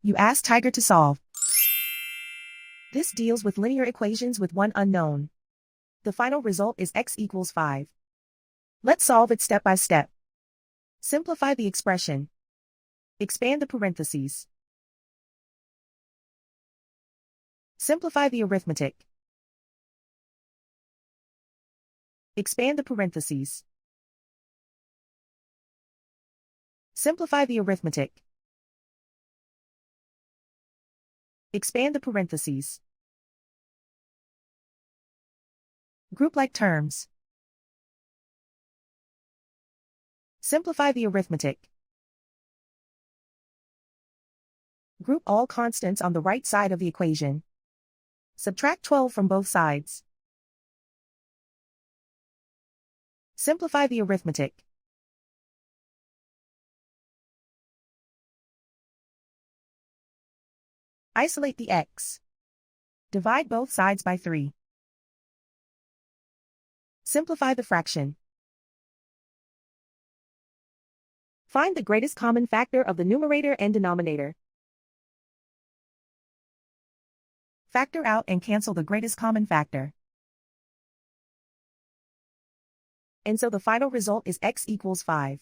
You ask Tiger to solve. This deals with linear equations with one unknown. The final result is x equals 5. Let's solve it step by step. Simplify the expression. Expand the parentheses. Simplify the arithmetic. Expand the parentheses. Simplify the arithmetic. Expand the parentheses. Group like terms. Simplify the arithmetic. Group all constants on the right side of the equation. Subtract 12 from both sides. Simplify the arithmetic. Isolate the x. Divide both sides by 3. Simplify the fraction. Find the greatest common factor of the numerator and denominator. Factor out and cancel the greatest common factor. And so the final result is x equals 5.